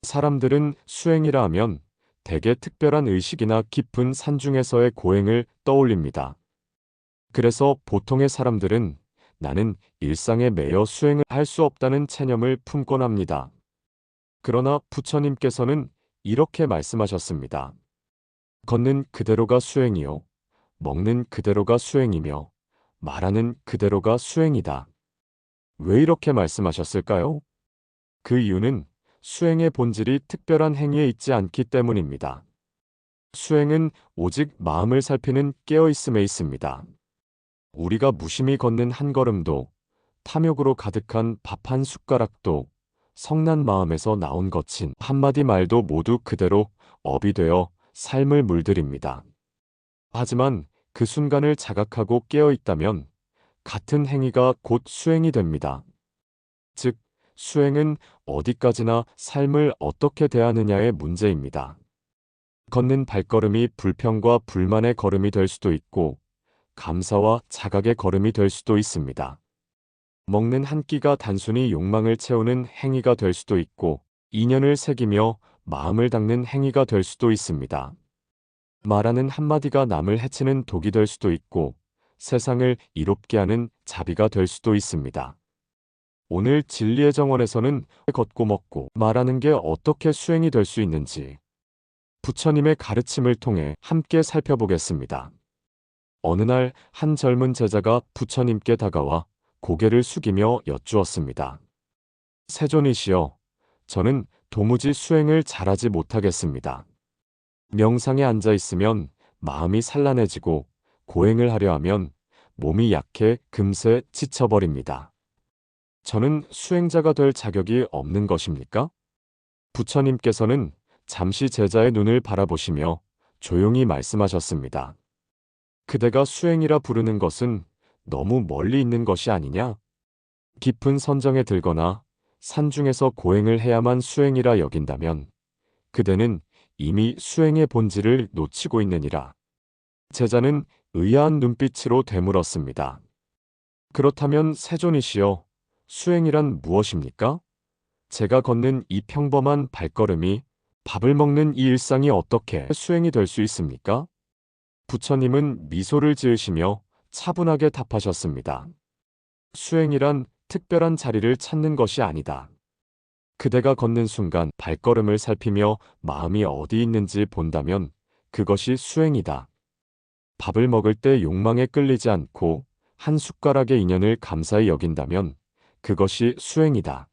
사람들은 수행이라 하면 대개 특별한 의식이나 깊은 산중에서의 고행을 떠올립니다. 그래서 보통의 사람들은 나는 일상에 매여 수행을 할 수 없다는 체념을 품곤 합니다. 그러나 부처님께서는 이렇게 말씀하셨습니다. 걷는 그대로가 수행이요. 먹는 그대로가 수행이며 말하는 그대로가 수행이다. 왜 이렇게 말씀하셨을까요? 그 이유는 수행의 본질이 특별한 행위에 있지 않기 때문입니다. 수행은 오직 마음을 살피는 깨어있음에 있습니다. 우리가 무심히 걷는 한 걸음도, 탐욕으로 가득한 밥 한 숟가락도, 성난 마음에서 나온 거친 한마디 말도 모두 그대로 업이 되어 삶을 물들입니다. 하지만 그 순간을 자각하고 깨어 있다면 같은 행위가 곧 수행이 됩니다. 즉, 수행은 어디까지나 삶을 어떻게 대하느냐의 문제입니다. 걷는 발걸음이 불평과 불만의 걸음이 될 수도 있고, 감사와 자각의 걸음이 될 수도 있습니다. 먹는 한 끼가 단순히 욕망을 채우는 행위가 될 수도 있고, 인연을 새기며 마음을 닦는 행위가 될 수도 있습니다. 말하는 한마디가 남을 해치는 독이 될 수도 있고, 세상을 이롭게 하는 자비가 될 수도 있습니다. 오늘 진리의 정원에서는 걷고 먹고 말하는 게 어떻게 수행이 될 수 있는지 부처님의 가르침을 통해 함께 살펴보겠습니다. 어느 날 한 젊은 제자가 부처님께 다가와 고개를 숙이며 여쭈었습니다. 세존이시여, 저는 도무지 수행을 잘하지 못하겠습니다. 명상에 앉아 있으면 마음이 산란해지고 고행을 하려 하면 몸이 약해 금세 지쳐버립니다. 저는 수행자가 될 자격이 없는 것입니까? 부처님께서는 잠시 제자의 눈을 바라보시며 조용히 말씀하셨습니다. 그대가 수행이라 부르는 것은 너무 멀리 있는 것이 아니냐? 깊은 선정에 들거나 산중에서 고행을 해야만 수행이라 여긴다면 그대는 이미 수행의 본질을 놓치고 있느니라. 제자는 의아한 눈빛으로 되물었습니다. 그렇다면 세존이시여, 수행이란 무엇입니까? 제가 걷는 이 평범한 발걸음이, 밥을 먹는 이 일상이 어떻게 수행이 될 수 있습니까? 부처님은 미소를 지으시며 차분하게 답하셨습니다. 수행이란 특별한 자리를 찾는 것이 아니다. 그대가 걷는 순간 발걸음을 살피며 마음이 어디 있는지 본다면 그것이 수행이다. 밥을 먹을 때 욕망에 끌리지 않고 한 숟가락의 인연을 감사히 여긴다면 그것이 수행이다.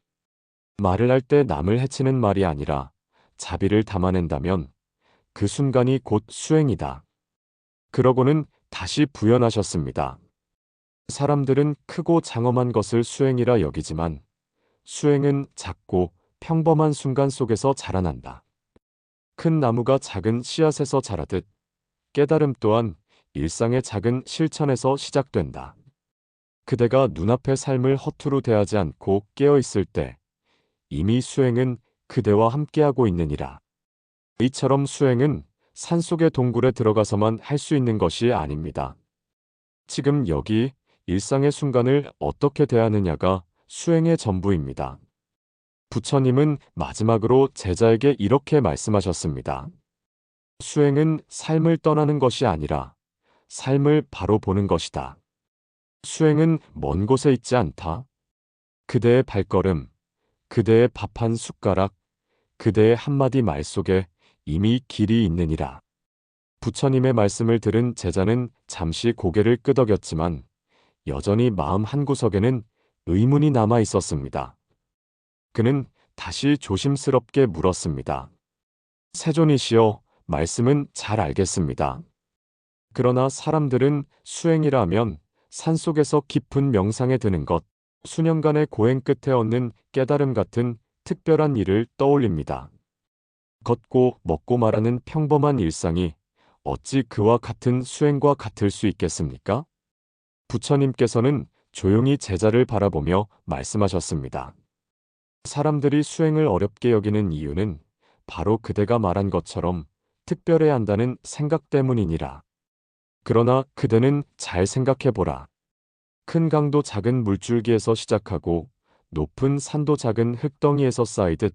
말을 할 때 남을 해치는 말이 아니라 자비를 담아낸다면 그 순간이 곧 수행이다. 그러고는 다시 부연하셨습니다. 사람들은 크고 장엄한 것을 수행이라 여기지만 수행은 작고 평범한 순간 속에서 자라난다. 큰 나무가 작은 씨앗에서 자라듯 깨달음 또한 일상의 작은 실천에서 시작된다. 그대가 눈앞의 삶을 허투루 대하지 않고 깨어 있을 때 이미 수행은 그대와 함께하고 있느니라. 이처럼 수행은 산속의 동굴에 들어가서만 할 수 있는 것이 아닙니다. 지금 여기 일상의 순간을 어떻게 대하느냐가 수행의 전부입니다. 부처님은 마지막으로 제자에게 이렇게 말씀하셨습니다. 수행은 삶을 떠나는 것이 아니라 삶을 바로 보는 것이다. 수행은 먼 곳에 있지 않다. 그대의 발걸음, 그대의 밥 한 숟가락, 그대의 한마디 말 속에 이미 길이 있느니라. 부처님의 말씀을 들은 제자는 잠시 고개를 끄덕였지만 여전히 마음 한구석에는 의문이 남아 있었습니다. 그는 다시 조심스럽게 물었습니다. 세존이시여, 말씀은 잘 알겠습니다. 그러나 사람들은 수행이라 하면 산속에서 깊은 명상에 드는 것, 수년간의 고행 끝에 얻는 깨달음 같은 특별한 일을 떠올립니다. 걷고 먹고 말하는 평범한 일상이 어찌 그와 같은 수행과 같을 수 있겠습니까? 부처님께서는 조용히 제자를 바라보며 말씀하셨습니다. 사람들이 수행을 어렵게 여기는 이유는 바로 그대가 말한 것처럼 특별해야 한다는 생각 때문이니라. 그러나 그대는 잘 생각해보라. 큰 강도 작은 물줄기에서 시작하고 높은 산도 작은 흙덩이에서 쌓이듯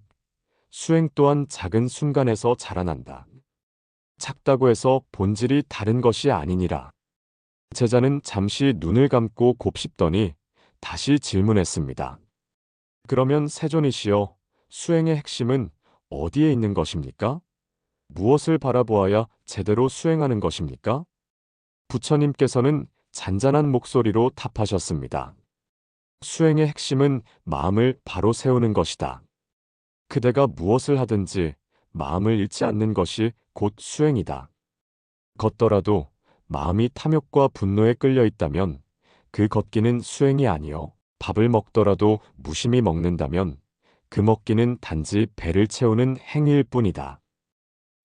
수행 또한 작은 순간에서 자라난다. 작다고 해서 본질이 다른 것이 아니니라. 제자는 잠시 눈을 감고 곱씹더니 다시 질문했습니다. 그러면 세존이시여, 수행의 핵심은 어디에 있는 것입니까? 무엇을 바라보아야 제대로 수행하는 것입니까? 부처님께서는 잔잔한 목소리로 답하셨습니다. 수행의 핵심은 마음을 바로 세우는 것이다. 그대가 무엇을 하든지 마음을 잃지 않는 것이 곧 수행이다. 걷더라도 마음이 탐욕과 분노에 끌려 있다면 그 걷기는 수행이 아니요. 밥을 먹더라도 무심히 먹는다면 그 먹기는 단지 배를 채우는 행위일 뿐이다.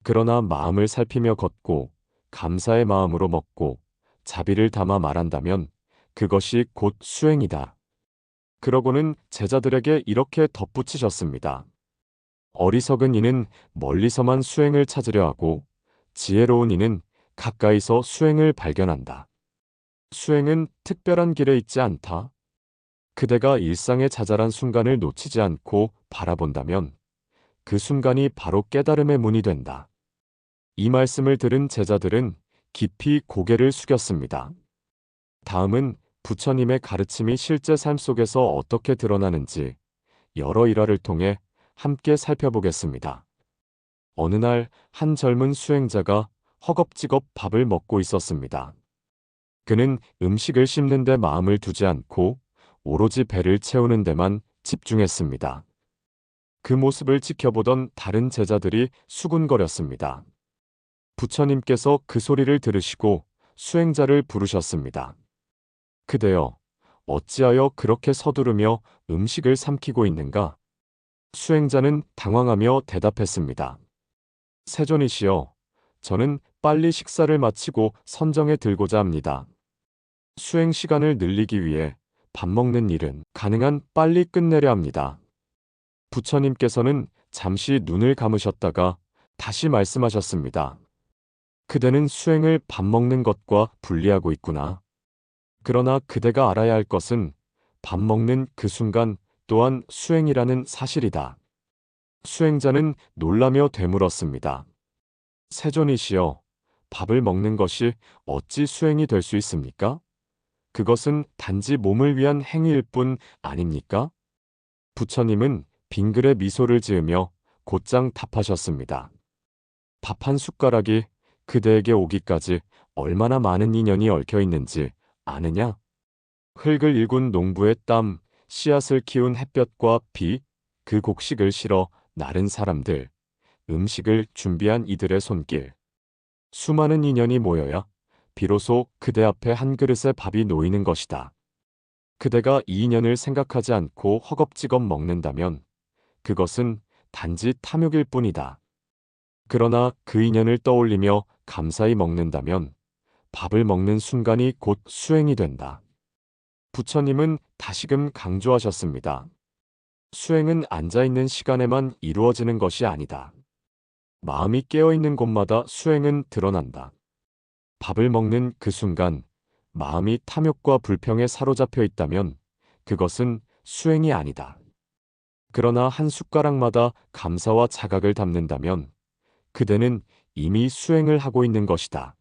그러나 마음을 살피며 걷고 감사의 마음으로 먹고 자비를 담아 말한다면 그것이 곧 수행이다. 그러고는 제자들에게 이렇게 덧붙이셨습니다. 어리석은 이는 멀리서만 수행을 찾으려 하고 지혜로운 이는 가까이서 수행을 발견한다. 수행은 특별한 길에 있지 않다. 그대가 일상의 자잘한 순간을 놓치지 않고 바라본다면 그 순간이 바로 깨달음의 문이 된다. 이 말씀을 들은 제자들은 깊이 고개를 숙였습니다. 다음은 부처님의 가르침이 실제 삶 속에서 어떻게 드러나는지 여러 일화를 통해 함께 살펴보겠습니다. 어느 날 한 젊은 수행자가 허겁지겁 밥을 먹고 있었습니다. 그는 음식을 씹는 데 마음을 두지 않고 오로지 배를 채우는 데만 집중했습니다. 그 모습을 지켜보던 다른 제자들이 수군거렸습니다. 부처님께서 그 소리를 들으시고 수행자를 부르셨습니다. 그대여, 어찌하여 그렇게 서두르며 음식을 삼키고 있는가? 수행자는 당황하며 대답했습니다. 세존이시여, 저는 빨리 식사를 마치고 선정에 들고자 합니다. 수행 시간을 늘리기 위해 밥 먹는 일은 가능한 빨리 끝내려 합니다. 부처님께서는 잠시 눈을 감으셨다가 다시 말씀하셨습니다. 그대는 수행을 밥 먹는 것과 분리하고 있구나. 그러나 그대가 알아야 할 것은 밥 먹는 그 순간 또한 수행이라는 사실이다. 수행자는 놀라며 되물었습니다. 세존이시여, 밥을 먹는 것이 어찌 수행이 될 수 있습니까? 그것은 단지 몸을 위한 행위일 뿐 아닙니까? 부처님은 빙그레 미소를 지으며 곧장 답하셨습니다. 밥 한 숟가락이 그대에게 오기까지 얼마나 많은 인연이 얽혀 있는지 아느냐? 흙을 일군 농부의 땀, 씨앗을 키운 햇볕과 비, 그 곡식을 실어 나른 사람들, 음식을 준비한 이들의 손길. 수많은 인연이 모여야 비로소 그대 앞에 한 그릇의 밥이 놓이는 것이다. 그대가 이 인연을 생각하지 않고 허겁지겁 먹는다면 그것은 단지 탐욕일 뿐이다. 그러나 그 인연을 떠올리며 감사히 먹는다면 밥을 먹는 순간이 곧 수행이 된다. 부처님은 다시금 강조하셨습니다. 수행은 앉아있는 시간에만 이루어지는 것이 아니다. 마음이 깨어있는 곳마다 수행은 드러난다. 밥을 먹는 그 순간 마음이 탐욕과 불평에 사로잡혀 있다면 그것은 수행이 아니다. 그러나 한 숟가락마다 감사와 자각을 담는다면 그대는 이미 수행을 하고 있는 것이다.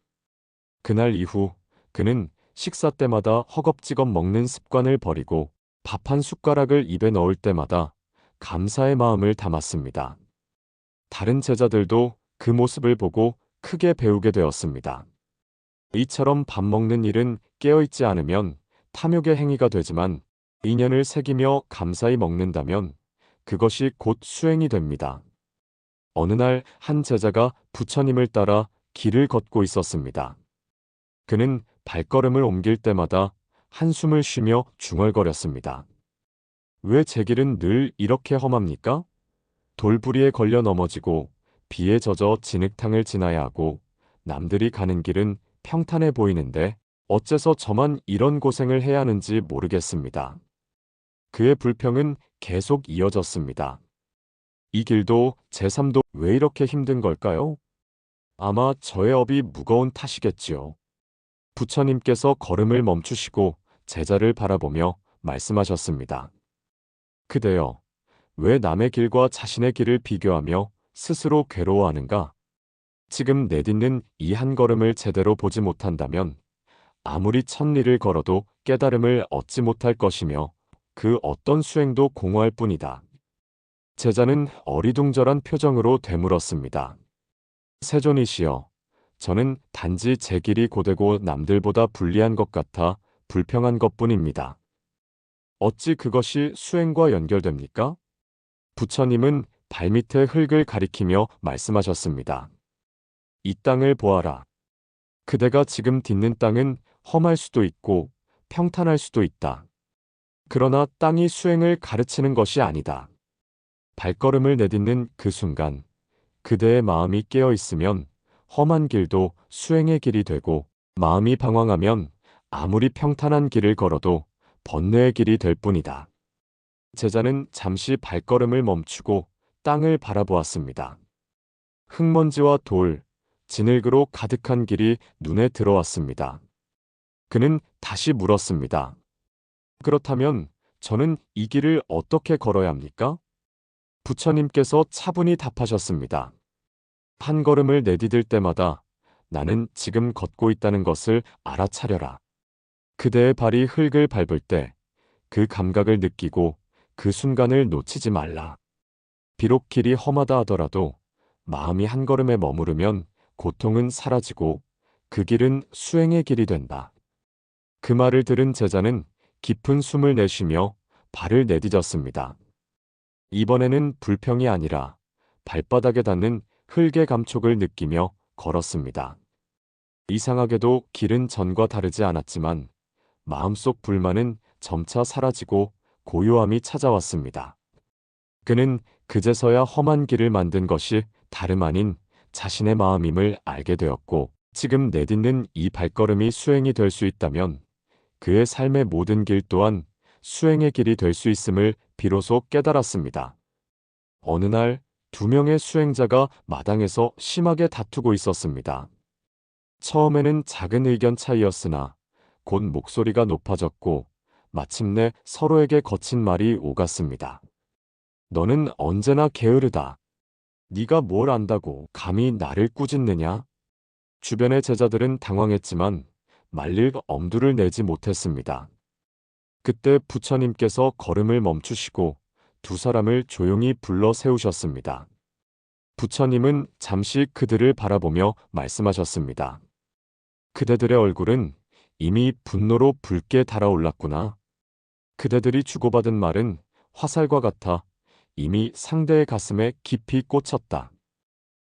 그날 이후 그는 식사 때마다 허겁지겁 먹는 습관을 버리고 밥 한 숟가락을 입에 넣을 때마다 감사의 마음을 담았습니다. 다른 제자들도 그 모습을 보고 크게 배우게 되었습니다. 이처럼 밥 먹는 일은 깨어있지 않으면 탐욕의 행위가 되지만 인연을 새기며 감사히 먹는다면 그것이 곧 수행이 됩니다. 어느 날 한 제자가 부처님을 따라 길을 걷고 있었습니다. 그는 발걸음을 옮길 때마다 한숨을 쉬며 중얼거렸습니다. 왜 제 길은 늘 이렇게 험합니까? 돌부리에 걸려 넘어지고 비에 젖어 진흙탕을 지나야 하고 남들이 가는 길은 평탄해 보이는데 어째서 저만 이런 고생을 해야 하는지 모르겠습니다. 그의 불평은 계속 이어졌습니다. 이 길도 제 삶도 왜 이렇게 힘든 걸까요? 아마 저의 업이 무거운 탓이겠지요. 부처님께서 걸음을 멈추시고 제자를 바라보며 말씀하셨습니다. 그대여, 왜 남의 길과 자신의 길을 비교하며 스스로 괴로워하는가? 지금 내딛는 이 한 걸음을 제대로 보지 못한다면 아무리 천리를 걸어도 깨달음을 얻지 못할 것이며 그 어떤 수행도 공허할 뿐이다. 제자는 어리둥절한 표정으로 되물었습니다. 세존이시여, 저는 단지 제 길이 고되고 남들보다 불리한 것 같아 불평한 것뿐입니다. 어찌 그것이 수행과 연결됩니까? 부처님은 발밑에 흙을 가리키며 말씀하셨습니다. 이 땅을 보아라. 그대가 지금 딛는 땅은 험할 수도 있고 평탄할 수도 있다. 그러나 땅이 수행을 가르치는 것이 아니다. 발걸음을 내딛는 그 순간 그대의 마음이 깨어 있으면 험한 길도 수행의 길이 되고 마음이 방황하면 아무리 평탄한 길을 걸어도 번뇌의 길이 될 뿐이다. 제자는 잠시 발걸음을 멈추고 땅을 바라보았습니다. 흙먼지와 돌, 진흙으로 가득한 길이 눈에 들어왔습니다. 그는 다시 물었습니다. 그렇다면 저는 이 길을 어떻게 걸어야 합니까? 부처님께서 차분히 답하셨습니다. 한 걸음을 내디딜 때마다 나는 지금 걷고 있다는 것을 알아차려라. 그대의 발이 흙을 밟을 때 그 감각을 느끼고 그 순간을 놓치지 말라. 비록 길이 험하다 하더라도 마음이 한 걸음에 머무르면 고통은 사라지고 그 길은 수행의 길이 된다. 그 말을 들은 제자는 깊은 숨을 내쉬며 발을 내디뎠습니다. 이번에는 불평이 아니라 발바닥에 닿는 흙의 감촉을 느끼며 걸었습니다. 이상하게도 길은 전과 다르지 않았지만 마음속 불만은 점차 사라지고 고요함이 찾아왔습니다. 그는 그제서야 험한 길을 만든 것이 다름 아닌 자신의 마음임을 알게 되었고 지금 내딛는 이 발걸음이 수행이 될 수 있다면 그의 삶의 모든 길 또한 수행의 길이 될 수 있음을 비로소 깨달았습니다. 어느 날 두 명의 수행자가 마당에서 심하게 다투고 있었습니다. 처음에는 작은 의견 차이였으나 곧 목소리가 높아졌고 마침내 서로에게 거친 말이 오갔습니다. 너는 언제나 게으르다. 네가 뭘 안다고 감히 나를 꾸짖느냐? 주변의 제자들은 당황했지만 말릴 엄두를 내지 못했습니다. 그때 부처님께서 걸음을 멈추시고 두 사람을 조용히 불러 세우셨습니다. 부처님은 잠시 그들을 바라보며 말씀하셨습니다. 그대들의 얼굴은 이미 분노로 붉게 달아올랐구나. 그대들이 주고받은 말은 화살과 같아 이미 상대의 가슴에 깊이 꽂혔다.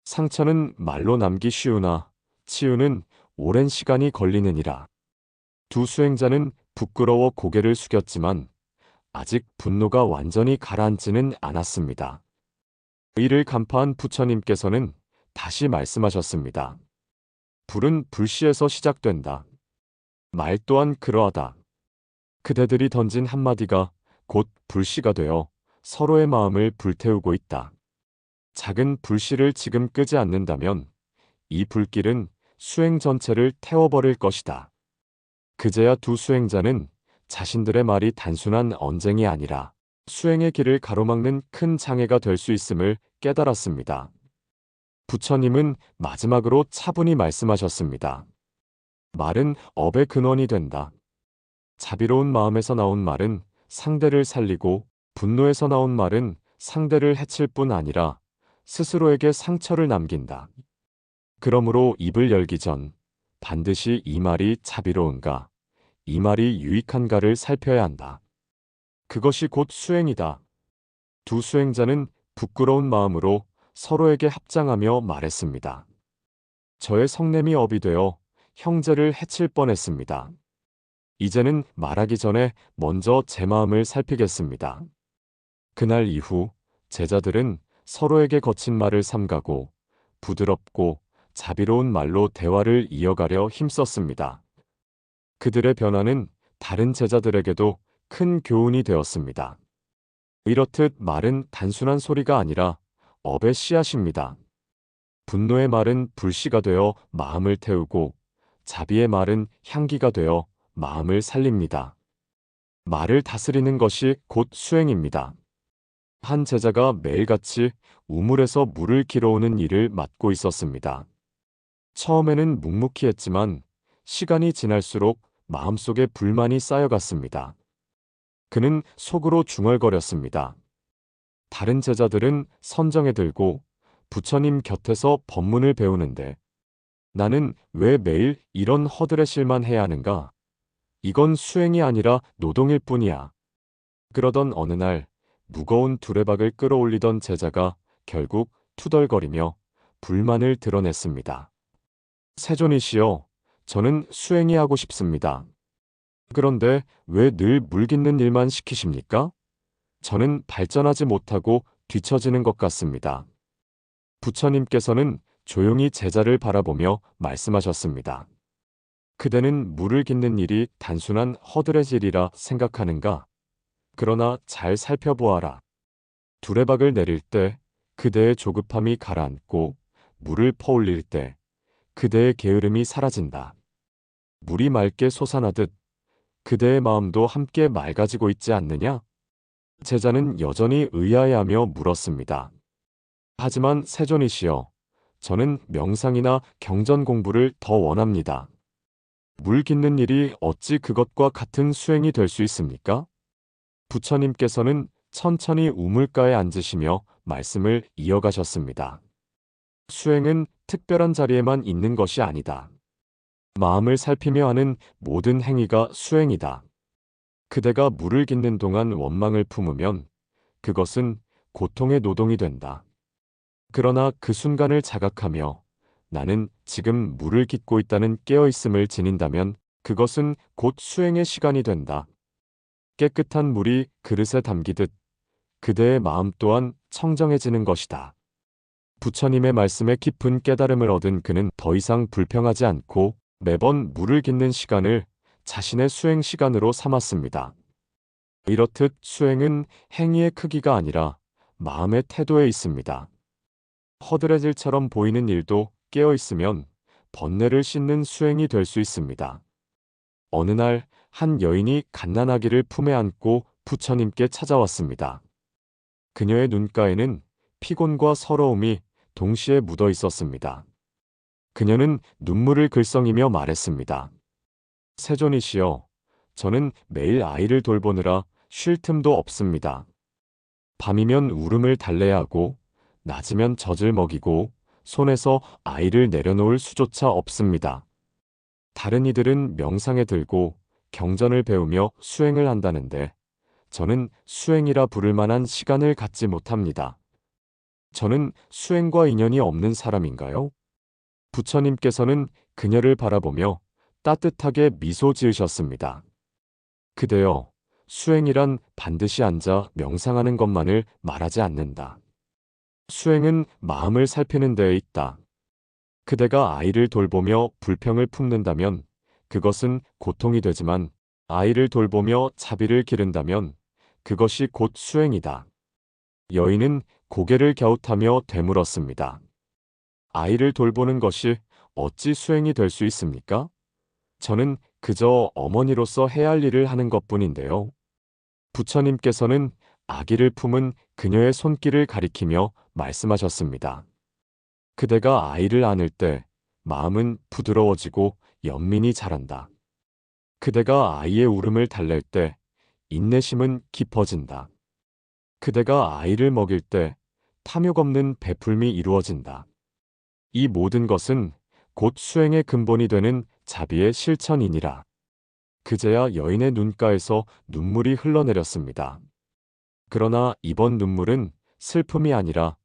상처는 말로 남기 쉬우나 치유는 오랜 시간이 걸리느니라. 두 수행자는 부끄러워 고개를 숙였지만 아직 분노가 완전히 가라앉지는 않았습니다. 이를 간파한 부처님께서는 다시 말씀하셨습니다. 불은 불씨에서 시작된다. 말 또한 그러하다. 그대들이 던진 한마디가 곧 불씨가 되어 서로의 마음을 불태우고 있다. 작은 불씨를 지금 끄지 않는다면 이 불길은 수행 전체를 태워버릴 것이다. 그제야 두 수행자는 자신들의 말이 단순한 언쟁이 아니라 수행의 길을 가로막는 큰 장애가 될 수 있음을 깨달았습니다. 부처님은 마지막으로 차분히 말씀하셨습니다. 말은 업의 근원이 된다. 자비로운 마음에서 나온 말은 상대를 살리고 분노에서 나온 말은 상대를 해칠 뿐 아니라 스스로에게 상처를 남긴다. 그러므로 입을 열기 전 반드시 이 말이 자비로운가, 이 말이 유익한가를 살펴야 한다. 그것이 곧 수행이다. 두 수행자는 부끄러운 마음으로 서로에게 합장하며 말했습니다. 저의 성냄이 업이 되어 형제를 해칠 뻔했습니다. 이제는 말하기 전에 먼저 제 마음을 살피겠습니다. 그날 이후 제자들은 서로에게 거친 말을 삼가고 부드럽고 자비로운 말로 대화를 이어가려 힘썼습니다. 그들의 변화는 다른 제자들에게도 큰 교훈이 되었습니다. 이렇듯 말은 단순한 소리가 아니라 업의 씨앗입니다. 분노의 말은 불씨가 되어 마음을 태우고 자비의 말은 향기가 되어 마음을 살립니다. 말을 다스리는 것이 곧 수행입니다. 한 제자가 매일같이 우물에서 물을 길어오는 일을 맡고 있었습니다. 처음에는 묵묵히 했지만 시간이 지날수록 마음속에 불만이 쌓여갔습니다. 그는 속으로 중얼거렸습니다. 다른 제자들은 선정에 들고 부처님 곁에서 법문을 배우는데 나는 왜 매일 이런 허드렛일만 해야 하는가? 이건 수행이 아니라 노동일 뿐이야. 그러던 어느 날 무거운 두레박을 끌어올리던 제자가 결국 투덜거리며 불만을 드러냈습니다. 세존이시여, 저는 수행이 하고 싶습니다. 그런데 왜 늘 물 깃는 일만 시키십니까? 저는 발전하지 못하고 뒤처지는 것 같습니다. 부처님께서는 조용히 제자를 바라보며 말씀하셨습니다. 그대는 물을 깃는 일이 단순한 허들의 일이라 생각하는가? 그러나 잘 살펴보아라. 두레박을 내릴 때 그대의 조급함이 가라앉고 물을 퍼올릴 때 그대의 게으름이 사라진다. 물이 맑게 솟아나듯 그대의 마음도 함께 맑아지고 있지 않느냐? 제자는 여전히 의아해하며 물었습니다. 하지만 세존이시여, 저는 명상이나 경전 공부를 더 원합니다. 물 깃는 일이 어찌 그것과 같은 수행이 될 수 있습니까? 부처님께서는 천천히 우물가에 앉으시며 말씀을 이어가셨습니다. 수행은 특별한 자리에만 있는 것이 아니다. 마음을 살피며 하는 모든 행위가 수행이다. 그대가 물을 깃는 동안 원망을 품으면 그것은 고통의 노동이 된다. 그러나 그 순간을 자각하며 나는 지금 물을 깃고 있다는 깨어있음을 지닌다면 그것은 곧 수행의 시간이 된다. 깨끗한 물이 그릇에 담기듯 그대의 마음 또한 청정해지는 것이다. 부처님의 말씀에 깊은 깨달음을 얻은 그는 더 이상 불평하지 않고 매번 물을 깃는 시간을 자신의 수행 시간으로 삼았습니다. 이렇듯 수행은 행위의 크기가 아니라 마음의 태도에 있습니다. 허드렛일처럼 보이는 일도 깨어있으면 번뇌를 씻는 수행이 될 수 있습니다. 어느 날 한 여인이 갓난아기를 품에 안고 부처님께 찾아왔습니다. 그녀의 눈가에는 피곤과 서러움이 동시에 묻어 있었습니다. 그녀는 눈물을 글썽이며 말했습니다. 세존이시여, 저는 매일 아이를 돌보느라 쉴 틈도 없습니다. 밤이면 울음을 달래야 하고 낮이면 젖을 먹이고 손에서 아이를 내려놓을 수조차 없습니다. 다른 이들은 명상에 들고 경전을 배우며 수행을 한다는데 저는 수행이라 부를 만한 시간을 갖지 못합니다. 저는 수행과 인연이 없는 사람인가요? 부처님께서는 그녀를 바라보며 따뜻하게 미소 지으셨습니다. 그대여, 수행이란 반드시 앉아 명상하는 것만을 말하지 않는다. 수행은 마음을 살피는 데에 있다. 그대가 아이를 돌보며 불평을 품는다면 그것은 고통이 되지만 아이를 돌보며 자비를 기른다면 그것이 곧 수행이다. 여인은 고개를 갸웃하며 되물었습니다. 아이를 돌보는 것이 어찌 수행이 될 수 있습니까? 저는 그저 어머니로서 해야 할 일을 하는 것뿐인데요. 부처님께서는 아기를 품은 그녀의 손길을 가리키며 말씀하셨습니다. 그대가 아이를 안을 때 마음은 부드러워지고 연민이 자란다. 그대가 아이의 울음을 달랠 때 인내심은 깊어진다. 그대가 아이를 먹일 때 탐욕 없는 베풀미 이루어진다. 이 모든 것은 곧 수행의 근본이 되는 자비의 실천이니라. 그제야 여인의 눈가에서 눈물이 흘러내렸습니다. 그러나 이번 눈물은 슬픔이 아니라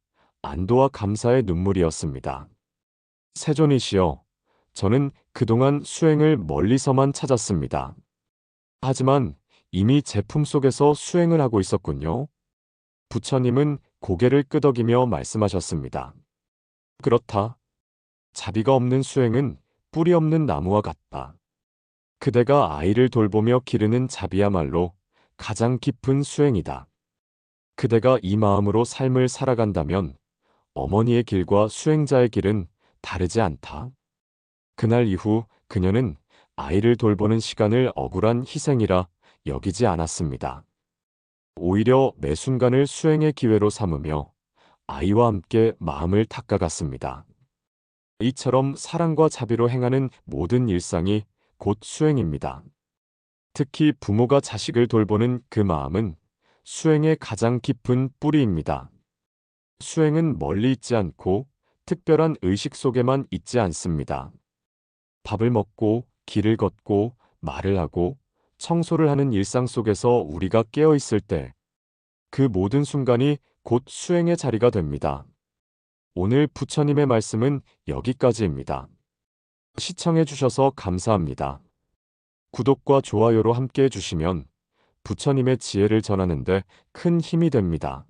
안도와 감사의 눈물이었습니다. 세존이시여, 저는 그동안 수행을 멀리서만 찾았습니다. 하지만 이미 제 품속에서 수행을 하고 있었군요. 부처님은 고개를 끄덕이며 말씀하셨습니다. 그렇다. 자비가 없는 수행은 뿌리 없는 나무와 같다. 그대가 아이를 돌보며 기르는 자비야말로 가장 깊은 수행이다. 그대가 이 마음으로 삶을 살아간다면 어머니의 길과 수행자의 길은 다르지 않다. 그날 이후 그녀는 아이를 돌보는 시간을 억울한 희생이라 여기지 않았습니다. 오히려 매 순간을 수행의 기회로 삼으며 아이와 함께 마음을 닦아갔습니다. 이처럼 사랑과 자비로 행하는 모든 일상이 곧 수행입니다. 특히 부모가 자식을 돌보는 그 마음은 수행의 가장 깊은 뿌리입니다. 수행은 멀리 있지 않고 특별한 의식 속에만 있지 않습니다. 밥을 먹고, 길을 걷고, 말을 하고, 청소를 하는 일상 속에서 우리가 깨어 있을 때, 그 모든 순간이 곧 수행의 자리가 됩니다. 오늘 부처님의 말씀은 여기까지입니다. 시청해주셔서 감사합니다. 구독과 좋아요로 함께 해주시면 부처님의 지혜를 전하는데 큰 힘이 됩니다.